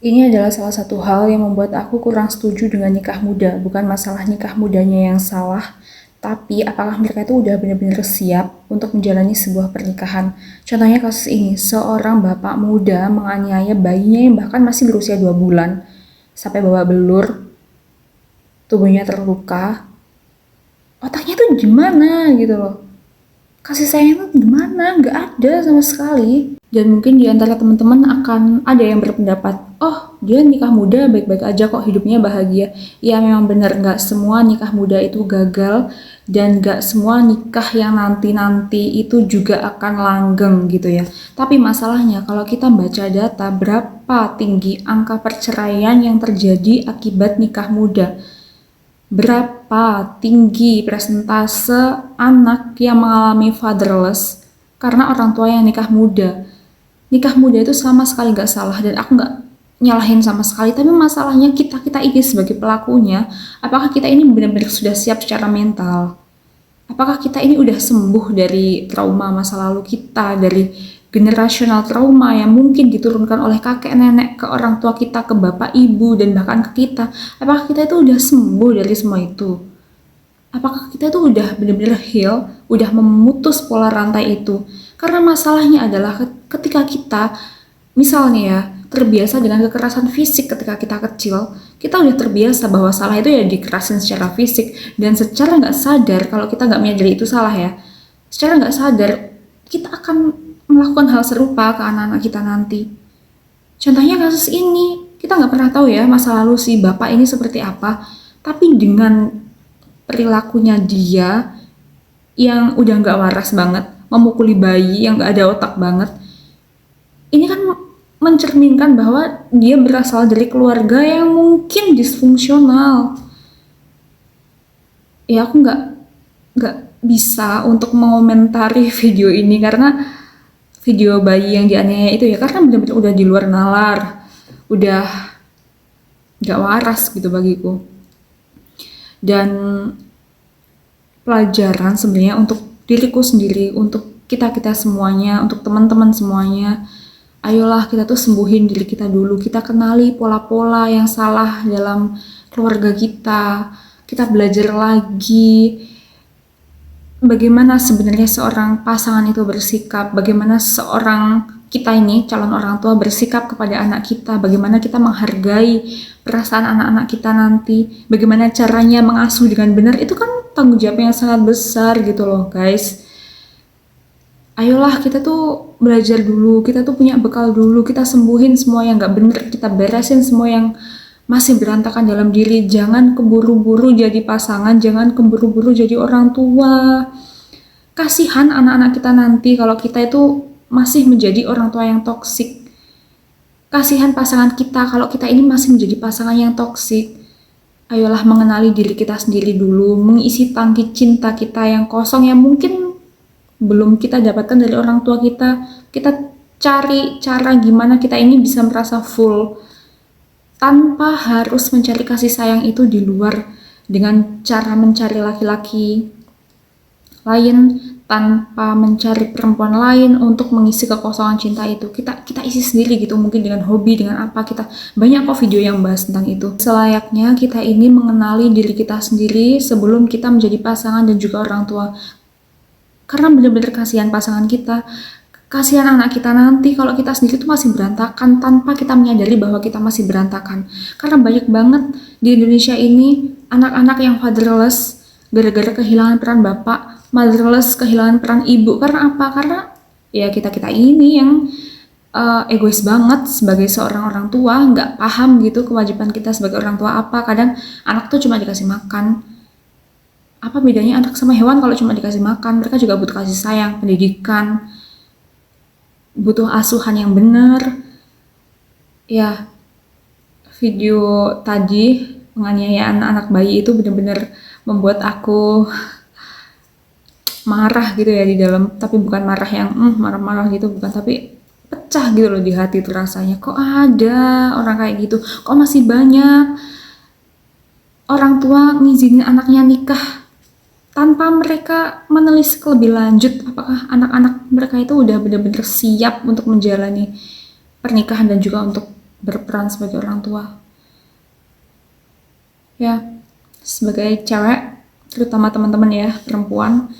Ini adalah salah satu hal yang membuat aku kurang setuju dengan nikah muda. Bukan masalah nikah mudanya yang salah, tapi apakah mereka itu udah benar-benar siap untuk menjalani sebuah pernikahan. Contohnya kasus ini, seorang bapak muda menganiaya bayinya yang bahkan masih berusia 2 bulan, sampai babak belur, tubuhnya terluka. Otaknya tuh gimana gitu loh. Kasih sayang itu gimana? Nggak ada sama sekali. Dan mungkin di antara teman-teman akan ada yang berpendapat, oh dia nikah muda baik-baik aja kok, hidupnya bahagia. Ya memang benar, nggak semua nikah muda itu gagal, dan nggak semua nikah yang nanti-nanti itu juga akan langgeng gitu ya. Tapi masalahnya kalau kita baca data berapa tinggi angka perceraian yang terjadi akibat nikah muda, berapa tinggi persentase anak yang mengalami fatherless karena orang tua yang nikah muda. Nikah muda itu sama sekali nggak salah, dan aku nggak nyalahin sama sekali, tapi masalahnya kita ini sebagai pelakunya, apakah kita ini benar-benar sudah siap secara mental? Apakah kita ini udah sembuh dari trauma masa lalu kita, dari generasional trauma yang mungkin diturunkan oleh kakek nenek ke orang tua kita, ke bapak ibu, dan bahkan ke kita? Apakah kita itu udah sembuh dari semua itu? Apakah kita itu udah benar-benar heal, udah memutus pola rantai itu? Karena masalahnya adalah ketika kita, misalnya ya, terbiasa dengan kekerasan fisik ketika kita kecil, kita udah terbiasa bahwa salah itu ya dikerasin secara fisik, dan secara nggak sadar, kalau kita nggak menyadari itu salah ya, secara nggak sadar, kita akan melakukan hal serupa ke anak-anak kita nanti. Contohnya kasus ini, kita nggak pernah tahu ya masa lalu si bapak ini seperti apa, tapi dengan perilakunya dia yang udah nggak waras banget, memukuli bayi yang nggak ada otak banget, ini kan mencerminkan bahwa dia berasal dari keluarga yang mungkin disfungsional. Ya aku nggak bisa untuk mengomentari video ini karena video bayi yang dianiaya itu ya, karena benar-benar udah di luar nalar, udah nggak waras gitu bagiku. Dan pelajaran sebenarnya untuk diriku sendiri, untuk kita-kita semuanya, untuk teman-teman semuanya. Ayolah kita tuh sembuhin diri kita dulu, kita kenali pola-pola yang salah dalam keluarga kita belajar lagi bagaimana sebenarnya seorang pasangan itu bersikap, bagaimana seorang kita ini, calon orang tua bersikap kepada anak kita, bagaimana kita menghargai perasaan anak-anak kita nanti, bagaimana caranya mengasuh dengan benar, itu kan tanggung jawab yang sangat besar gitu loh guys. Ayolah kita tuh belajar dulu, kita tuh punya bekal dulu, kita sembuhin semua yang gak bener, kita beresin semua yang masih berantakan dalam diri. Jangan keburu-buru jadi pasangan, jangan keburu-buru jadi orang tua. Kasihan anak-anak kita nanti kalau kita itu masih menjadi orang tua yang toksik. Kasihan pasangan kita kalau kita ini masih menjadi pasangan yang toksik. Ayolah mengenali diri kita sendiri dulu, mengisi tangki cinta kita yang kosong yang mungkin belum kita dapatkan dari orang tua kita. Kita cari cara gimana kita ini bisa merasa full tanpa harus mencari kasih sayang itu di luar dengan cara mencari laki-laki lain, tanpa mencari perempuan lain untuk mengisi kekosongan cinta itu. Kita isi sendiri gitu, mungkin dengan hobi, dengan apa, kita banyak kok video yang bahas tentang itu. Selayaknya kita ini mengenali diri kita sendiri sebelum kita menjadi pasangan dan juga orang tua. Karena benar-benar kasihan pasangan kita, kasihan anak kita nanti kalau kita sendiri tuh masih berantakan tanpa kita menyadari bahwa kita masih berantakan. Karena banyak banget di Indonesia ini anak-anak yang fatherless gara-gara kehilangan peran bapak, motherless kehilangan peran ibu. Karena apa? Karena ya kita-kita ini yang egois banget sebagai seorang orang tua, nggak paham gitu kewajiban kita sebagai orang tua apa. Kadang anak tuh cuma dikasih makan. Apa bedanya anak sama hewan kalau cuma dikasih makan? Mereka juga butuh kasih sayang, pendidikan, butuh asuhan yang benar. Ya, video tadi penganiayaan anak bayi itu benar-benar membuat aku marah gitu ya di dalam, tapi bukan marah yang marah-marah gitu, bukan, tapi pecah gitu loh di hati tuh rasanya. Kok ada orang kayak gitu? Kok masih banyak orang tua ngizinin anaknya nikah tanpa mereka menelisik lebih lanjut apakah anak-anak mereka itu udah benar-benar siap untuk menjalani pernikahan dan juga untuk berperan sebagai orang tua. Ya, sebagai cewek, terutama teman-teman ya, perempuan,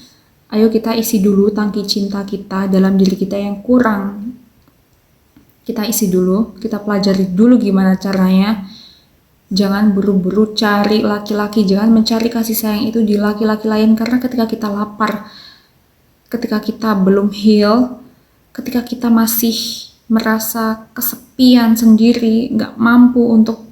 ayo kita isi dulu tangki cinta kita dalam diri kita yang kurang. Kita isi dulu, kita pelajari dulu gimana caranya. Jangan buru-buru cari laki-laki, jangan mencari kasih sayang itu di laki-laki lain, karena ketika kita lapar, ketika kita belum heal, ketika kita masih merasa kesepian sendiri, nggak mampu untuk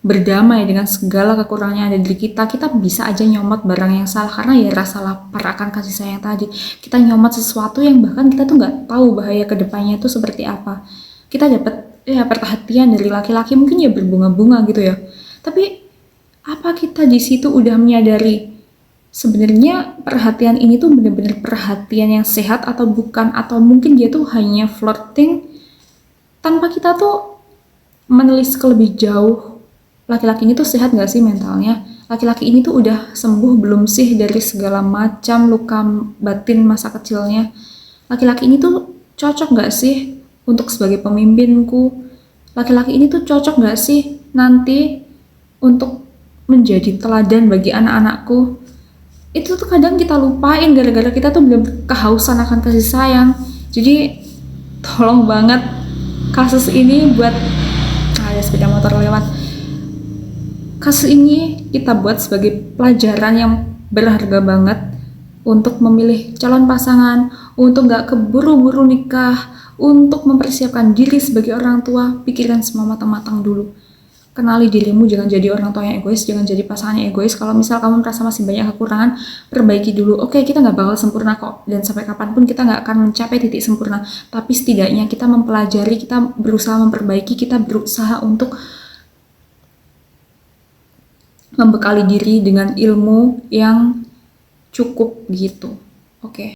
berdamai dengan segala kekurangan yang ada di kita bisa aja nyomot barang yang salah, karena ya rasa lapar akan kasih sayang tadi. Kita nyomot sesuatu yang bahkan kita tuh nggak tahu bahaya kedepannya itu seperti apa. Kita dapat ya perhatian dari laki-laki, mungkin ya berbunga-bunga gitu ya, tapi apa kita di situ udah menyadari sebenarnya perhatian ini tuh bener-bener perhatian yang sehat atau bukan, atau mungkin dia tuh hanya flirting tanpa kita tuh menelisik lebih jauh. Laki-laki ini tuh sehat gak sih mentalnya? Laki-laki ini tuh udah sembuh belum sih dari segala macam luka batin masa kecilnya? Laki-laki ini tuh cocok gak sih untuk sebagai pemimpinku? Laki-laki ini tuh cocok gak sih nanti untuk menjadi teladan bagi anak-anakku? Itu tuh kadang kita lupain gara-gara kita tuh belum kehausan akan kasih sayang. Jadi tolong banget kasus ini buat ada sepeda motor lewat. Kasus ini kita buat sebagai pelajaran yang berharga banget untuk memilih calon pasangan, untuk gak keburu-buru nikah, untuk mempersiapkan diri sebagai orang tua. Pikirkan semua matang-matang dulu. Kenali dirimu, jangan jadi orang tua yang egois, jangan jadi pasangan yang egois. Kalau misal kamu merasa masih banyak kekurangan, perbaiki dulu. Oke, kita gak bakal sempurna kok, dan sampai kapanpun kita gak akan mencapai titik sempurna, tapi setidaknya kita mempelajari, kita berusaha memperbaiki, kita berusaha untuk membekali diri dengan ilmu yang cukup gitu. Oke.